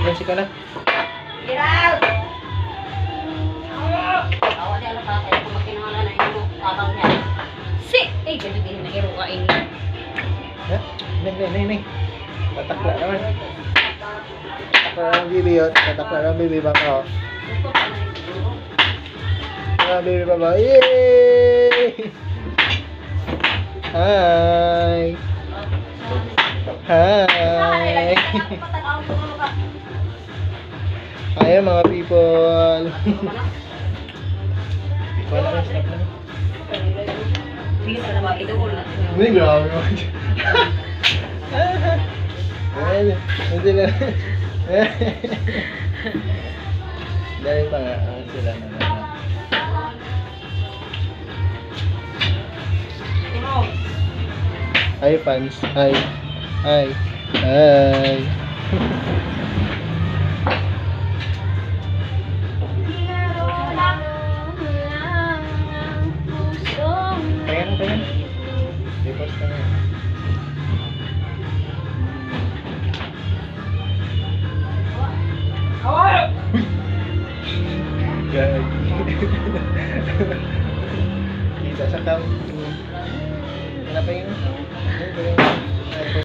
Masih ka na? Get out! Awa niya lang kaya kung makinangalan na imo abang niya. Si! Eh, ganyan din na iro ka ini. Ha? Nay. Tatakla naman. Tatakla ng bibi yun. Tatakla ng bibi baka ako. Bibi baba. Yay! Hi! Hi! Hi mga people! Wala na stop na. Sige pa na makidul na. Hindi, grabe mo. Hindi na. Dahil pa nga, sila na lang. Hi fans, hi. Pengen. Repost ka na. Gag. Kita sa cam.